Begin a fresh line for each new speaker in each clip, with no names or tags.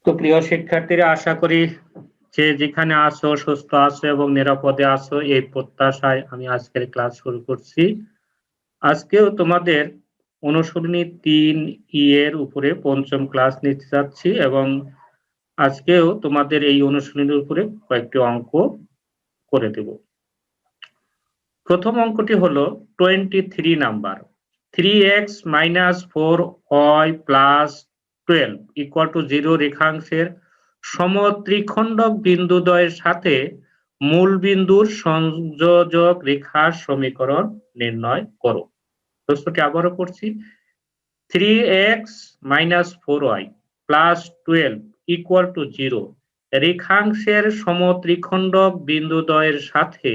তো প্রিয় শিক্ষার্থীরা, আশা করি যে যেখানে আছো সুস্থ আছো এবং নিরাপদে আছো, এই প্রত্যাশায় আমি আজকের ক্লাস শুরু করছি। আজকেও তোমাদের অনুশীলনী 3 এর উপরে পঞ্চম ক্লাস নিতে যাচ্ছি এবং আজকেও তোমাদের এই অনুশীলনীর উপরে কয়েকটি অঙ্ক করে দেব। প্রথম অঙ্কটি হলো 23 নাম্বার। 3x - 4y + 12 = 0 রেখাংশের সমত্রিখণ্ডক বিন্দুদ্বয়ের সাথে মূল বিন্দুর সংযোজক রেখার সমীকরণ নির্ণয় করো। প্রশ্নটি আবারও পড়ছি। 3x - 4y + 12 = 0 রেখাংশের সমত্রিখণ্ডক বিন্দুদ্বয়ের সাথে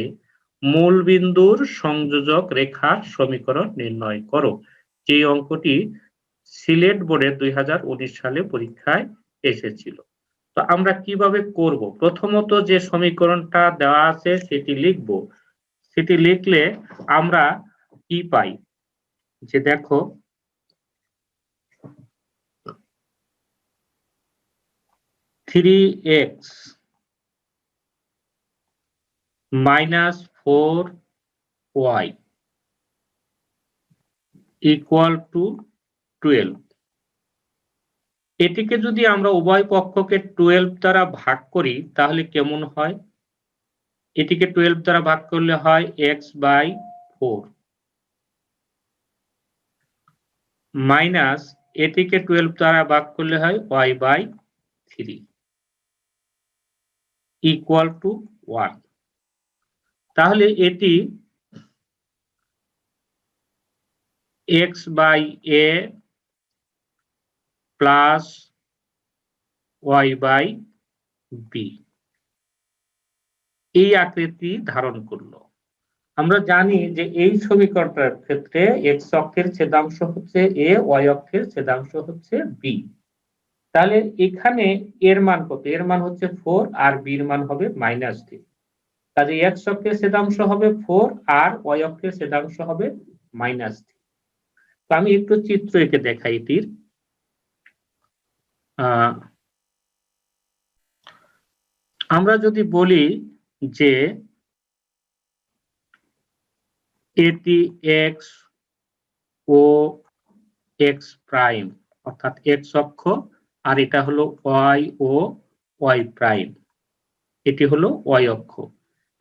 মূল বিন্দুর সংযোজক রেখার সমীকরণ নির্ণয় করো। যে অঙ্কটি সিলেট বোর্ডের 2019 সালে পরীক্ষায় এসেছিল। তো আমরা কিভাবে করব? প্রথমত যে সমীকরণটা দেওয়া আছে সেটি লিখব। সেটি লিখলে আমরা কি পাই? যে দেখো, থ্রি এক্স মাইনাস 4y = 12। এটিকে যদি আমরা উভয় পক্ষকে 12 দ্বারা ভাগ করি তাহলে কেমন হয়? এটিকে 12 দ্বারা ভাগ করলে হয় x/4 মাইনাস এটিকে 12 দ্বারা ভাগ করলে হয় y/3 = 1। তাহলে এটি x/a প্লাস y/b এই আকৃতি ধারণ করলো। আমরা জানি যে এই সমীকরণটার ক্ষেত্রে x অক্ষের ছেদাংশ হচ্ছে a, y অক্ষের ছেদাংশ হচ্ছে b। তাহলে এখানে এর মান কত? এর মান হচ্ছে 4 আর b এর মান হবে -3। তাহলে x অক্ষের ছেদাংশ হবে 4 আর y অক্ষের ছেদাংশ হবে -3। তো আমি একটু চিত্র এঁকে দেখাই এটির। আমরা যদি বলি যে এটি x ও x প্রাইম, অর্থাৎ x অক্ষ, আর এটা হলো y ও y প্রাইম, এটি হলো y অক্ষ।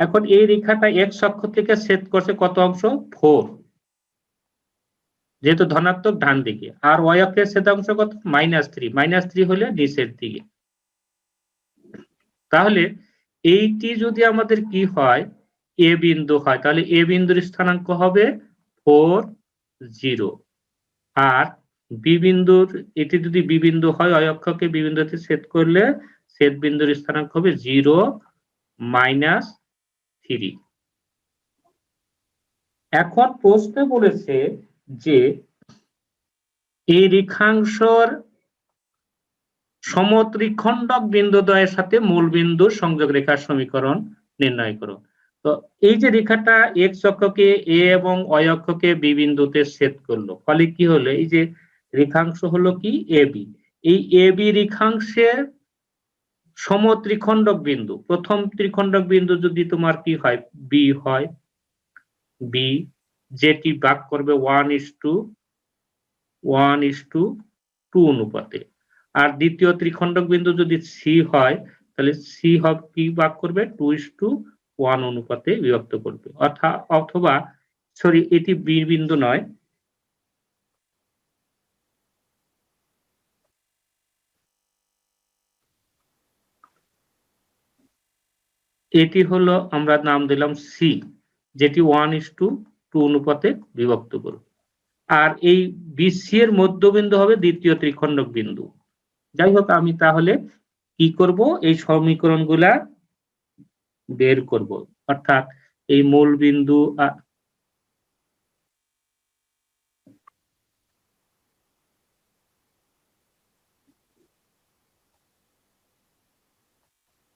এখন এই রেখাটা x অক্ষ থেকে ছেদ করছে কত অংশ? 4, যেহেতু ধনাত্মক ডান দিকে, আর y অক্ষের ছেদাংশ কত? -3। -3 হলে নিচের দিকে। তাহলে এইটি যদি আমাদের কি হয়? a বিন্দু হয়, তাহলে a বিন্দুর স্থানাঙ্ক হবে 4, 0। আর বি বিন্দুর, এটি যদি বি বিন্দু হয়, y অক্ষকে বি বিন্দুতে ছেদ করলে ছেদ বিন্দুর স্থানাঙ্ক হবে 0, -3। এখন প্রশ্নে বলেছে যে এই রেখাংশের সমত্রিখণ্ডক বিন্দুদ্বয়ের সাথে মূল বিন্দুর সংযোগ রেখার সমীকরণ নির্ণয় করো। তো এই যে রেখাটা x অক্ষকে a এবং y অক্ষকে b বিন্দুতে ছেদ করলো, ফলে কি হলো? এই যে রেখাংশ হলো কি ab, এই ab রেখাংশের সমত্রিখণ্ডক বিন্দু, প্রথম ত্রিখণ্ডক বিন্দু যদি তোমার কি হয়? b হয়, b যেটি ভাগ করবে 1:2 অনুপাতে। আর দ্বিতীয় ত্রিখণ্ডক বিন্দু যদি সি হয় তাহলে সি হবে কি ভাগ করবে? 2:1 অনুপাতে বিভক্ত করবে। অথবা সরি, এটি বি বিন্দু নয়, এটি হলো আমরা নাম দিলাম সি, যেটি 1:2 অনুপাতে বিভক্ত করবে। আর এই বিসি এর মধ্যবিন্দু হবে দ্বিতীয় ত্রিখণ্ডক বিন্দু। যাই হোক, আমি তাহলে কি করব? এই সমীকরণগুলা বের করব, অর্থাৎ এই মূল বিন্দু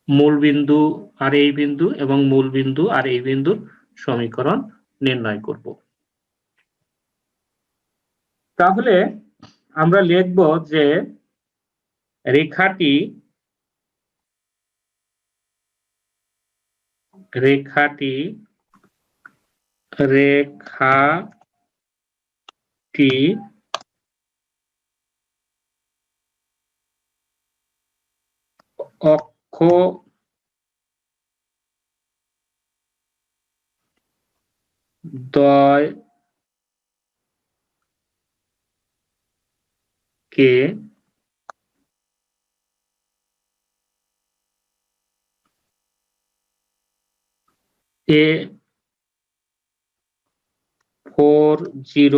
মূল বিন্দু আর এই বিন্দু এবং মূল বিন্দু আর এই বিন্দুর সমীকরণ নির্ণয় করব। তাহলে আমরা লিখব যে রেখাটি রেখাটি অক্ষ দ্বয়কে A40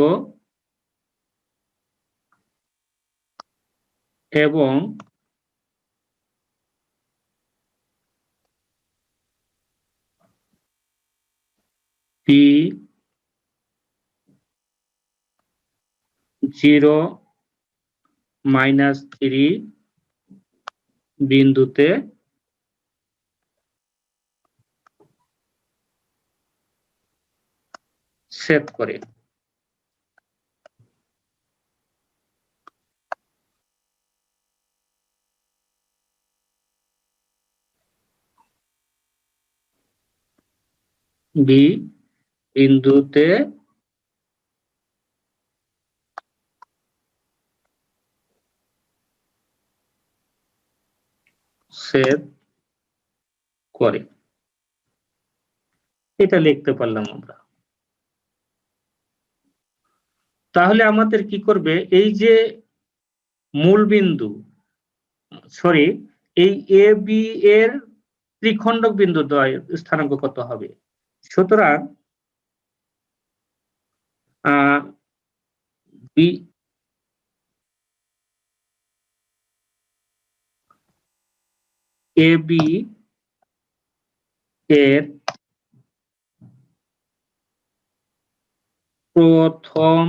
এবং B0-3 বিন্দুতে ছেদ করে। বি বিন্দুতে ছেদ করে, এটা লিখতে পারলাম আমরা। তাহলে আমাদের কি করবে, এই যে মূল বিন্দু সরি এই এ বি এর ত্রিখণ্ডক বিন্দু দ্বয় স্থানাঙ্ক কত হবে। সুতরাং বি এ বি এর প্রথম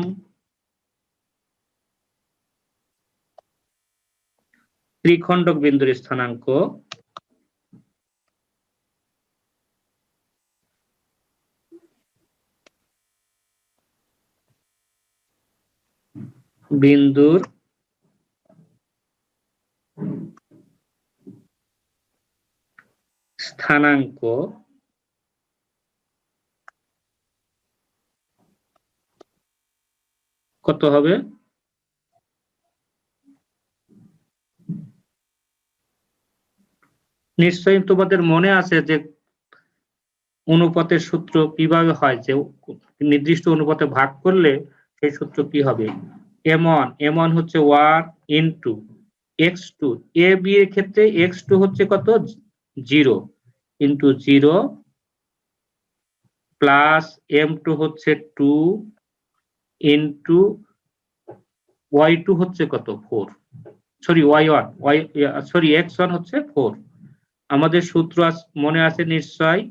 ত্রিখণ্ডক বিন্দুর স্থানাঙ্ক বিন্দুর স্থানাঙ্ক কত হবে। নিশ্চয়ই তোমাদের মনে আছে যে অনুপাতের সূত্র কিভাবে হয়, যে নির্দিষ্ট অনুপাতে ভাগ করলে সেই সূত্র কি হবে। এমন হচ্ছে 1 ইন্টু x2, এ বি এর ক্ষেত্রে x2 হচ্ছে কত 0 ইন্টু 0 প্লাস m2 হচ্ছে 2 ইন্টু y2 হচ্ছে কত 4 সরি y1 সরি x1 হচ্ছে 4। আমাদের সূত্র মনে আছে নিশ্চয়,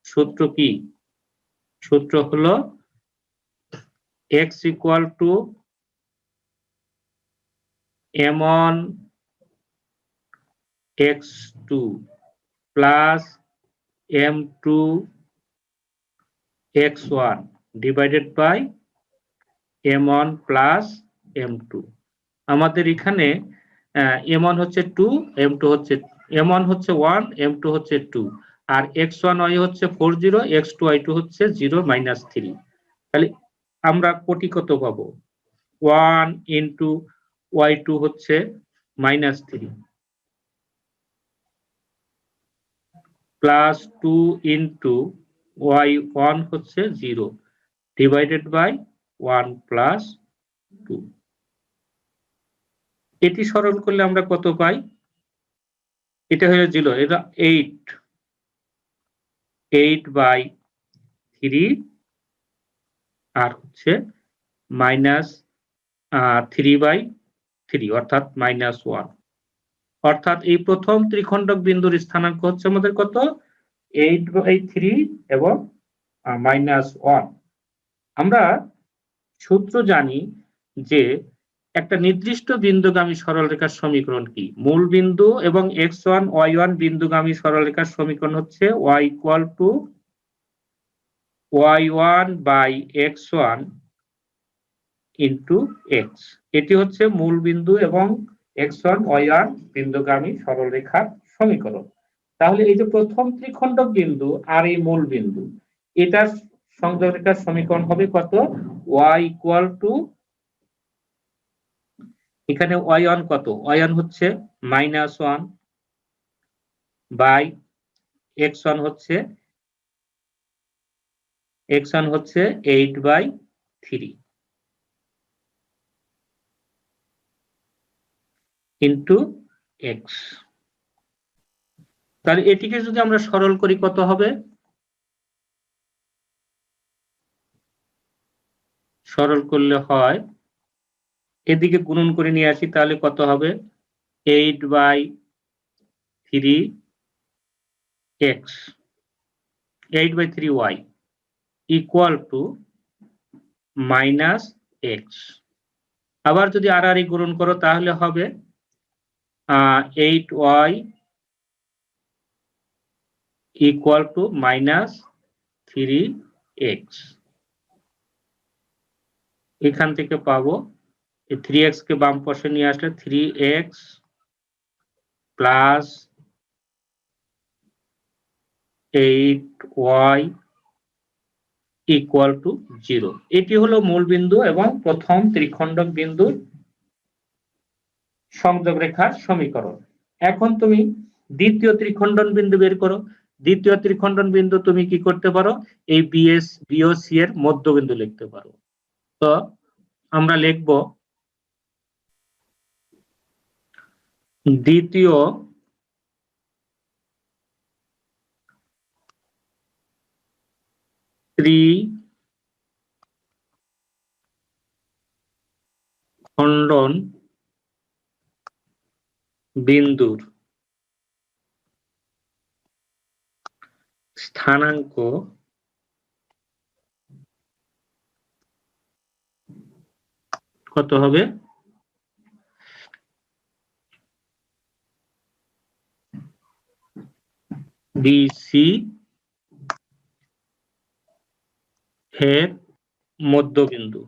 সূত্র কি, সূত্র হলো x equal to m1 x2 plus m2 x1 divided by m1 plus m2। আমাদের এখানে m1 হচ্ছে 2, m2 হচ্ছে m1 হচ্ছে 1, m2 হচ্ছে 2, আর x1 y হচ্ছে 40, x2 y2 হচ্ছে 0-3। তাহলে আমরা কোটি কত পাবো, 1 ইন্টু y2 হচ্ছে -3 প্লাস 2 ইন্টু y1 হচ্ছে 0 ডিভাইডেড বাই 1 প্লাস 2। এটি সরল করলে আমরা কত পাই, এটা হয়ে 0, এটা 8/3 আর হচ্ছে -3/3 অর্থাৎ -1। অর্থাৎ এই প্রথম ত্রিখণ্ডক বিন্দুর স্থানাঙ্ক হচ্ছে আমাদের কত 8/3 এবং -1। আমরা সূত্র জানি যে একটা নির্দিষ্ট বিন্দুগামী সরলরেখার সমীকরণ কি, মূল বিন্দু এবং x1 y1 বিন্দুগামী সরলরেখার সমীকরণ হচ্ছে y equal to y1/x1 into x। এটি হচ্ছে মূল বিন্দু এবং x1 y1 বিন্দুগামী সরলরেখার সমীকরণ। তাহলে এই যে প্রথম ত্রিখণ্ডক বিন্দু আর এই মূল বিন্দু, এটার সংযোগ রেখার সমীকরণ হবে কত? y ইকুয়াল টু, এখানে y1 কত? y1 হচ্ছে -1 বাই x1 হচ্ছে 8/3 ইন্টু x। তাহলে এটিকে যদি আমরা সরল করি কত হবে? সরল করলে হয়, এদিকে গুণন করে নিয়ে আসি, তাহলে কত হবে? 8/3x 8/3y equal to -x। আবার যদি আর গুণন করো তাহলে হবে 8y ইকুয়াল টু -3x। এখান থেকে পাবো 3x কে বাম পাশে নিয়ে আসলে 3x plus 8y equal to 0। এটি হলো মূল বিন্দু এবং প্রথম ত্রিখণ্ডক বিন্দুর সংযোগ রেখার সমীকরণ। এখন তুমি দ্বিতীয় ত্রিখণ্ডন বিন্দু বের করো। দ্বিতীয় ত্রিখণ্ডন বিন্দু তুমি কি করতে পারো? এই BOC এর মধ্যবিন্দু লিখতে পারো। তো আমরা লিখব দ্বিতীয় ত্রিখণ্ডন বিন্দুর স্থানাঙ্ক কত হবে? BC এর মধ্যবিন্দু।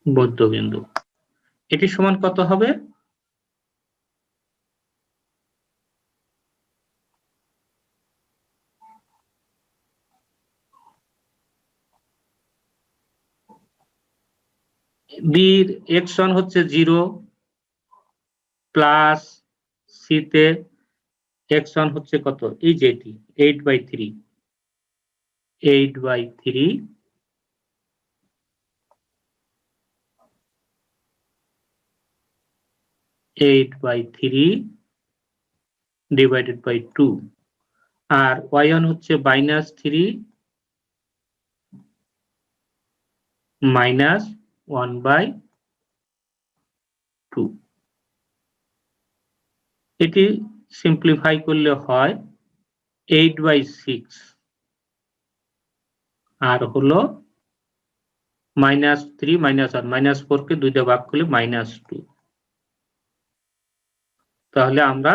মধ্যবিন্দু এটি সমান কত হবে? বির x1 হচ্ছে 0 প্লাস সি তে x1 হচ্ছে কত? এই যে এটি 8/3 ডিভাইডেড বাই 2 আর y1 হচ্ছে -3 -1/2। এটি সিম্পলিফাই করলে হয় 8/6 আর হলো -3 -1 -4 কে 2 দিয়ে ভাগ করলে -2। তাহলে আমরা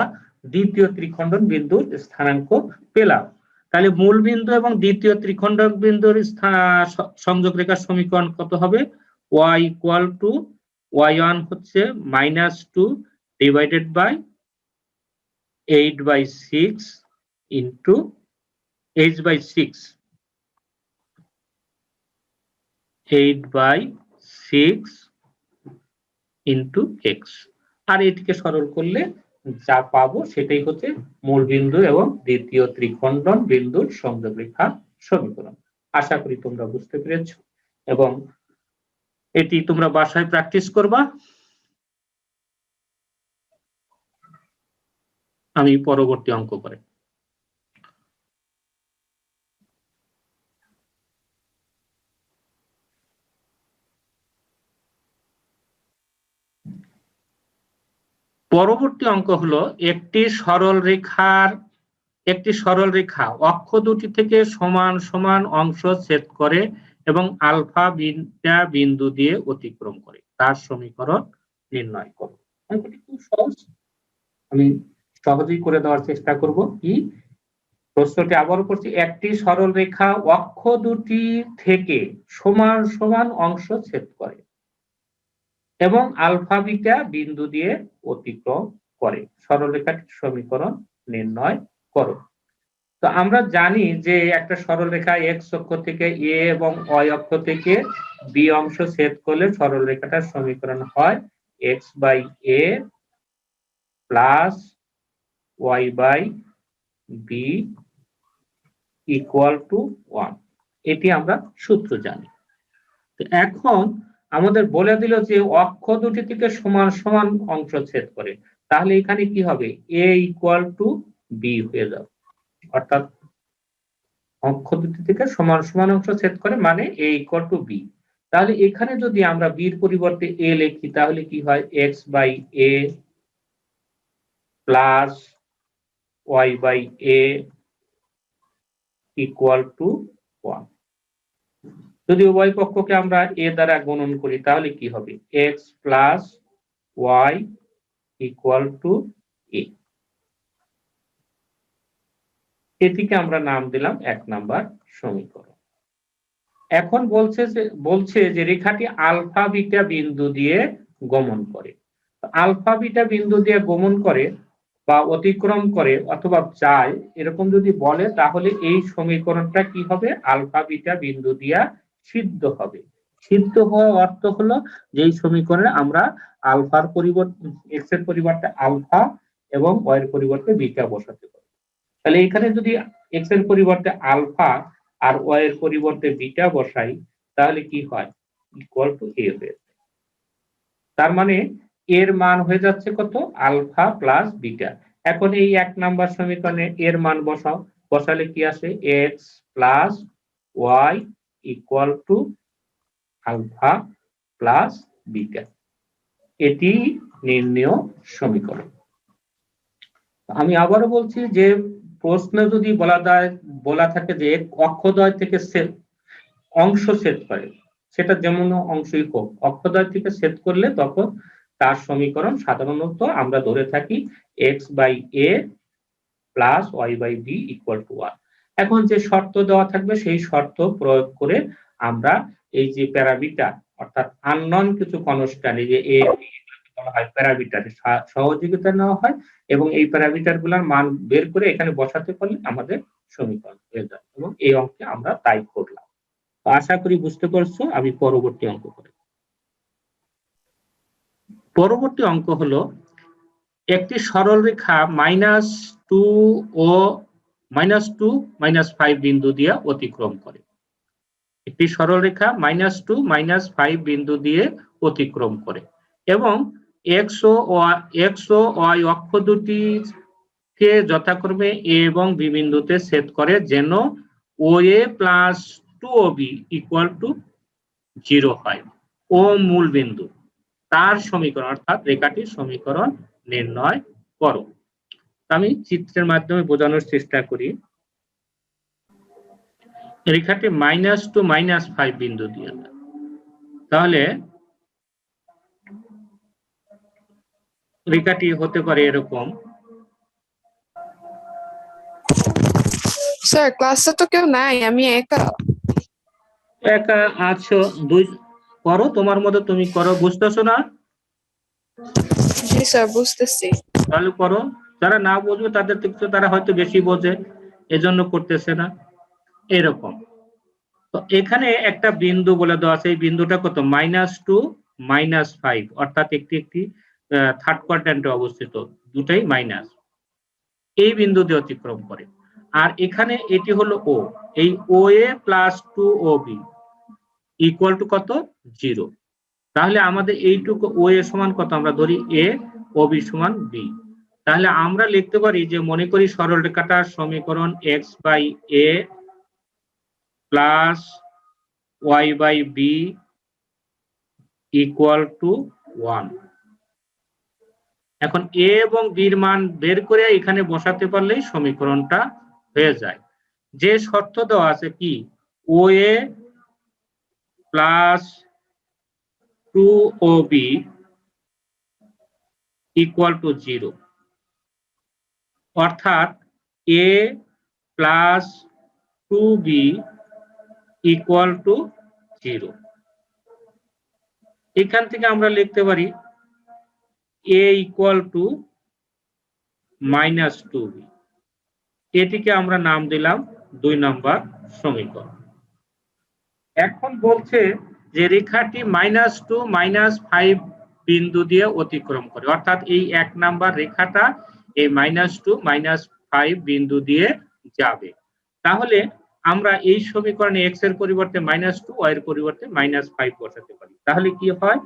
দ্বিতীয় ত্রিখণ্ডন বিন্দুর স্থানাঙ্ক পেলাম। তাহলে মূল বিন্দু এবং দ্বিতীয় ত্রিখণ্ডক বিন্দুর সংযোগ রেখার সমীকরণ কত হবে? y ইকুয়াল টু y1 হচ্ছে -2 divided by 8/6 into h/6 8/6 into x। আর এটিকে সরল করলে যা পাবো সেটাই হচ্ছে মূল বিন্দু এবং দ্বিতীয় ত্রিখণ্ডন বিন্দুর সংযোগ রেখার সমীকরণ। আশা করি তোমরা বুঝতে পেরেছো এবং এটি তোমরা বাসায় প্র্যাকটিস করবা। আমি পরবর্তী অঙ্ক করে। পরবর্তী অঙ্ক হলো একটি সরল রেখা অক্ষ দুটি থেকে সমান সমান অংশ ছেদ করে এবং আলফা বিটা বিন্দু দিয়ে অতিক্রম করে, তার সমীকরণ নির্ণয় করো। অঙ্কটি খুব সহজ, আমি সহজেই করে দেওয়ার চেষ্টা করব। কি প্রশ্নটি আবারও করছি, একটি সরল রেখা অক্ষ দুটি থেকে সমান সমান অংশ ছেদ করে এবং আলফা বিটা বিন্দু দিয়ে অতিক্রম করে। সরলরেখাটির সমীকরণ নির্ণয় করো। তো আমরা জানি যে একটা সরলরেখা এক্স অক্ষ থেকে এ এবং ওয়াই অক্ষ থেকে বি অংশ ছেদ করলে সরলরেখাটার সমীকরণ হয় x by a plus y by b equal to 1। এটি আমরা সূত্র জানি। তো এখন আমাদের বলে দিল যে অক্ষ দুটি থেকে সমান সমান অংশ ছেদ করে, তাহলে এখানে কি হবে? এ ইকুয়াল টু বি হয়ে যাবে, অর্থাৎ অক্ষ দুটি থেকে সমান সমান অংশ ছেদ করে মানে এ ইকুয়াল টু বি। তাহলে এখানে যদি আমরা বির পরিবর্তে এ লিখি তাহলে কি হয়? X by a plus y by a equal to 1। যদি উভয় পক্ষকে আমরা এ দ্বারা গুণন করি তাহলে কি হবে? X plus Y equal to A. এটিকে আমরা নাম দিলাম 1 নাম্বার সমীকরণ। এখন বলছে যে রেখাটি আলফা বিটা বিন্দু দিয়ে গমন করে। আলফা বিটা বিন্দু দিয়ে গমন করে বা অতিক্রম করে অথবা যায় এরকম যদি বলে তাহলে এই সমীকরণটা কি হবে? আলফা বিটা বিন্দু দিয়া সিদ্ধ হবে। সিদ্ধ হওয়ার অর্থ হলো যে এই সমীকরণে আমরা আলফার পরিবর্তে এক্স এর পরিবর্তে আলফা এবং ওয়াই এর পরিবর্তে বিটা বসাতে পারি। তাহলে এখানে যদি এক্স এর পরিবর্তে আলফা আর ওয়াই এর পরিবর্তে বিটা বসাই তাহলে কি হয়? ইকুয়াল টু এ হয়ে যায়। তার মানে এর মান হয়ে যাচ্ছে কত? Alpha plus beta. এখন এই 1 নাম্বার সমীকরণে এর মান বসাও, বসালে কি আসে? X plus Y equal to alpha plus beta. এটি নির্ণেয় সমীকরণ। আমি আবারও বলছি যে প্রশ্ন যদি বলা থাকে যে অক্ষদ্বয় থেকে অংশ ছেদ করে, সেটা যেমন অংশই হোক, অক্ষদ্বয় থেকে ছেদ করলে তখন তার সমীকরণ সাধারণত আমরা ধরে থাকি x by a plus y by b equal to 1। এখন যে শর্ত দেওয়া থাকবে সেই শর্ত প্রয়োগ করে আমরা এই যে প্যারামিটার অর্থাৎ আননোন কিছু কনস্ট্যান্ট, এই যে এ বলা হয় প্যারামিটার, সহযোগিতা নেওয়া হয় এবং এই প্যারামিটার গুলার মান বের করে এখানে বসাতে পারলে আমাদের সমীকরণ হয়ে যায় এবং এই অঙ্কে আমরা তাই করলাম। আশা করি বুঝতে পারছো। আমি পরবর্তী অঙ্ক করি। পরবর্তী অঙ্ক হলো একটি সরলরেখা -2 ও -2 -5 বিন্দু দিয়ে অতিক্রম করে। একটি সরলরেখা -2 -5 বিন্দু দিয়ে অতিক্রম করে এবং এক্স ও ওয়াই অক্ষ দুটিকে যথাক্রমে এ এবং বি বিন্দুতে ছেদ করে যেন ও এ প্লাস 2OB ইকুয়াল টু 0 হয়। ও মূল বিন্দু, তার সমীকরণ অর্থাৎ রেখাটির সমীকরণ নির্ণয় করো। আমি চিত্রের মাধ্যমে বোঝানোর চেষ্টা করি। রেখাটি -2 -5 বিন্দু দিয়ে, তাহলে রেখাটি হতে পারে এরকম।
স্যার ক্লাসে তো কেউ নাই, আমি একা।
একা আছো? দুই করো, তোমার মতো তুমি করো। বুঝতেছো না?
জি স্যার বুঝতেছি।
তাহলে করো। যারা না বুঝবে তাদের থেকে তারা হয়তো বেশি বোঝে, এজন্য করতেছে না। এরকম। তো এখানে একটা বিন্দু বলে দেওয়া আছে, এই বিন্দুটা কত? -2 -5, অর্থাৎ একটি থার্ড কোয়াড্র্যান্টে অবস্থিত, দুটাই মাইনাস। এই বিন্দু দিয়ে অতিক্রম করে। আর এখানে এটি হলো ও, এই ও এ প্লাস 2OB ইকুয়াল টু কত? 0। তাহলে আমাদের এইটুকু ও এ সমান কত? আমরা ধরি এ, ও বি সমান বি। তাহলে আমরা লিখতে পারি যে মনে করি সরলরেখাটার সমীকরণ x by a plus y by b equal to 1। এখন এ এবং বির মান বের করে এখানে বসাতে পারলেই সমীকরণটা হয়ে যায়। যে শর্ত দেওয়া আছে কি? ও এ প্লাস 2OB ইকুয়াল টু 0, অর্থাৎ এ প্লাস 2B ইকুয়াল টু 0। এখান থেকে আমরা লিখতে পারি a ইকুয়াল টু -2b। এটিকে আমরা নাম দিলাম 2 নম্বর সমীকরণ। এখন বলছে যে রেখাটি -2 -5 বিন্দু দিয়ে অতিক্রম করে, অর্থাৎ এই 1 নাম্বার রেখাটা এই -2 -5 বিন্দু দিয়ে যাবে। তাহলে আমরা এই সমীকরণে x এর পরিবর্তে -2, y এর পরিবর্তে -5 বসাতে পারি। তাহলে কি হয়,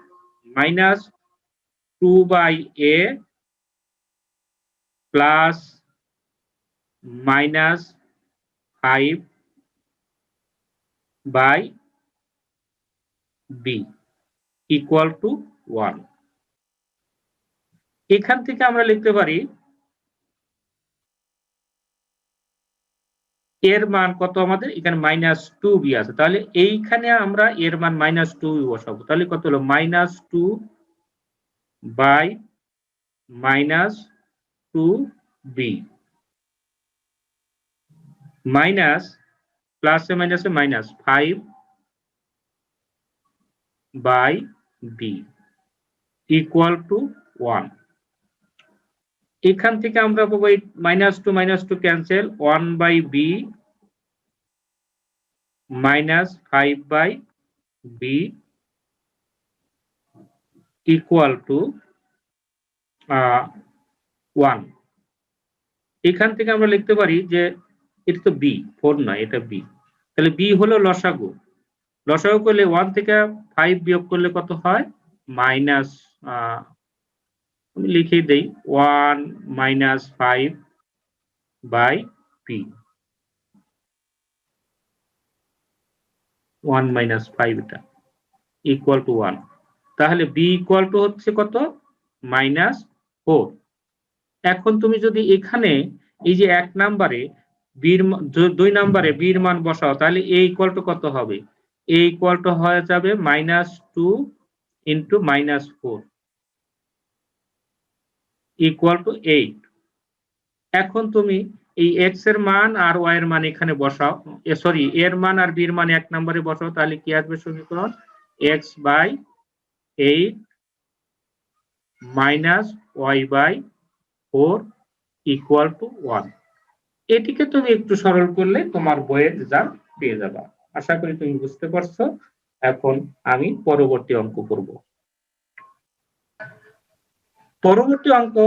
-2/a plus -5/b equal to 1। এখান থেকে আমরা লিখতে পারি এর মান কত, আমাদের এখানে -2b আছে, তাহলে এইখানে আমরা এর মান -2b বসাবো। তাহলে কত হলো, -2/-2b মাইনাস প্লাসে মাইনাসে -5/b ইকুয়াল টু 1। এখান থেকে আমরা পাবো -2 -2 cancel, 1/b -5/b equal to 1। এখান থেকে আমরা লিখতে পারি যে এটা তো b, 4 নয়, এটা b। তাহলে b হলো লসাগু। লসাগু করলে 1 থেকে 5 বিয়োগ করলে কত হয়, মাইনাস, আমি লিখে দেই 1 - 5/b, 1 - 5 এটা ইকুয়াল টু 1। তাহলে b ইকুয়াল টু হচ্ছে কত, -4। এখন তুমি যদি এখানে এই যে 1 নম্বরে বির 2 নম্বরে বির মান বসাও, তাহলে a ইকুয়াল টু কত হবে, a ইকুয়াল টু হয়ে যাবে -2 ইন্টু -4 ইকুয়াল টু 8। এখন তুমি এই x এর মান আর y এর মান এখানে বসাও, সরি, এর মান আর বির মান 1 নম্বরে বসাও, তাহলে কি আসবে সমীকরণ, x/8 y/4 ইকুয়াল টু 1। এটিকে তুমি একটু সরল করলে তোমার বইয়ের রেজাল্ট পেয়ে যাবা। আশা করি তুমি বুঝতে পারছো। এখন আমি পরবর্তী অঙ্ক করব। পরবর্তী অঙ্ক,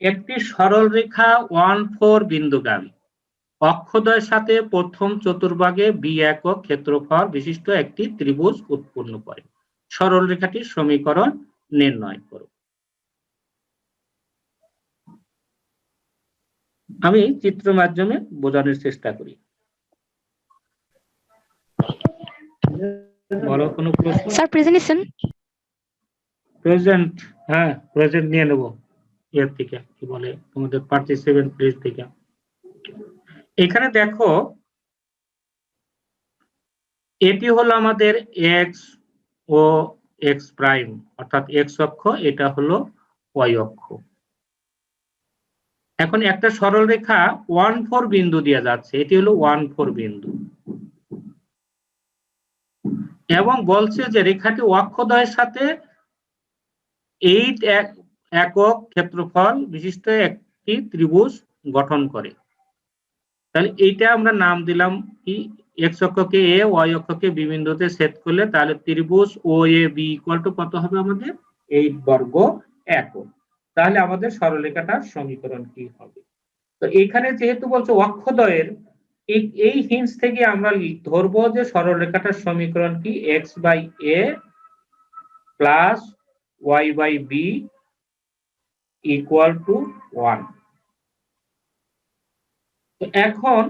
একটি সরল রেখা 1,4 বিন্দুগামী অক্ষদ্বয়ের সাথে প্রথম চতুর্ভাগে b একক ক্ষেত্রফল বিশিষ্ট একটি ত্রিভুজ উৎপন্ন করে। সরল রেখাটির সমীকরণ নির্ণয় করো। আমি চিত্র মাধ্যমে বোঝানোর চেষ্টা করি। বলো কোনো প্রশ্ন?
স্যার প্রেজেন্টেশন
প্রেজেন্ট, হ্যাঁ প্রেজেন্ট নিয়ে নেব এর থেকে, কি বলে তোমাদের পার্টিসিপেন্ট পেজ থেকে। এখানে দেখো, এটি হলো আমাদের এক্স ও এক্স প্রাইম, অর্থাৎ এক্স অক্ষ, এটা হলো ওয়াই অক্ষ। এখন একটা সরল রেখা 1,4 বিন্দু দিয়ে যাচ্ছে, এটি হলো 1,4 বিন্দু, এবং বলছে যে রেখাটি অক্ষদ্বয়ের সাথে 8 একক ক্ষেত্রফল বিশিষ্ট একটি ত্রিভুজ গঠন করে। তাহলে এইটা আমরা নাম দিলাম কি, এক্স অক্ষকে এ, ওয়াই অক্ষকে বি বিন্দুতে ছেদ করলে তাহলে ত্রিভুজ ও এ বি ইকুয়াল টু কত হবে আমাদের, 8 বর্গ একক। তাহলে আমাদের সরলরেখাটার সমীকরণ কি হবে? তো এখানে যেহেতু বলছে অক্ষদ্বয়ের, এই হিন্স থেকে আমরা ধরবো যে সরলরেখাটার সমীকরণ কি, x/a plus y/b equal to 1। এখন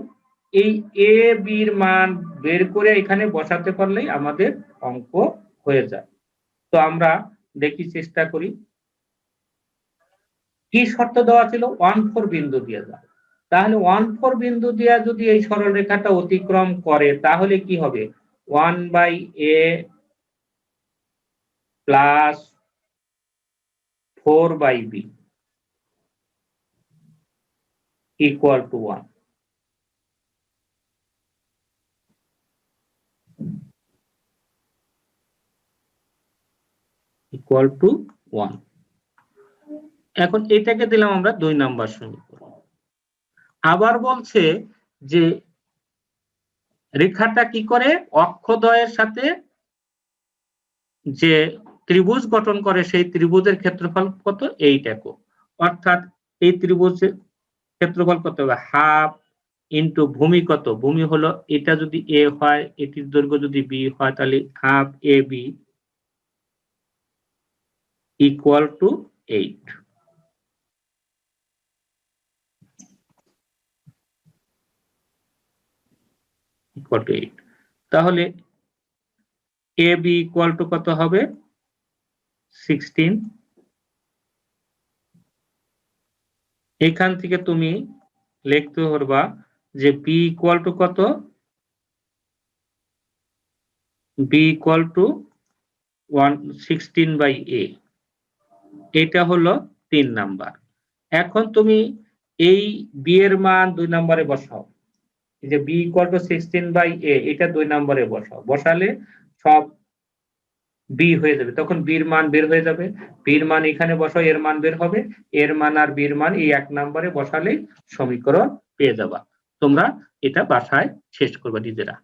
এই এ বির মান বের করে এখানে বসাতে পারলেই আমাদের অঙ্ক হয়ে যায়। তো আমরা দেখি, চেষ্টা করি। কি শর্ত দেওয়া ছিল, 1,4 বিন্দু দিয়ে যায়। তাহলে 1,4 বিন্দু দিয়ে যদি এই সরল রেখাটা অতিক্রম করে, তাহলে কি হবে, 1/a plus 4/b equal to 1। Equal to 1। এখন এটাকে দিলাম আমরা 2 নাম্বার সমীকরণ। আবার বলছে যে রেখাটা কি করে, অক্ষদ্বয়ের সাথে যে ত্রিভুজ গঠন করে সেই ত্রিভুজের ক্ষেত্রফল কত, 8 একক। অর্থাৎ এই ত্রিভুজের ক্ষেত্রফল কত হবে, হাফ ইন্টু ভূমি কত, ভূমি হলো এটা যদি এ হয়, এটির দৈর্ঘ্য যদি বি হয়, তাহলে half a b equal to 8। Equal to 8। তাহলে এ বি ইকুয়াল টু কত হবে, 16। এখান থেকে তুমি লিখতে পারবা যে বি ইকুয়াল টু কত, বি ইকুয়াল টু 16/a। এটা হলো 3 নাম্বার। এখন তুমি এই বি এর মান 2 নম্বরে বসাও, এই যে বি ইকুয়াল টু 16/a, এটা 2 নম্বরে বসাও। বসালে সব বি হয়ে যাবে, তখন বির মান বের হয়ে যাবে। বির মান এখানে বসাও, এর মান বের হবে, এর মান আর বির মান এই 1 নম্বরে বসালেই সমীকরণ পেয়ে যাবা। তোমরা এটা বাসায় শেষ করবে নিজেরা।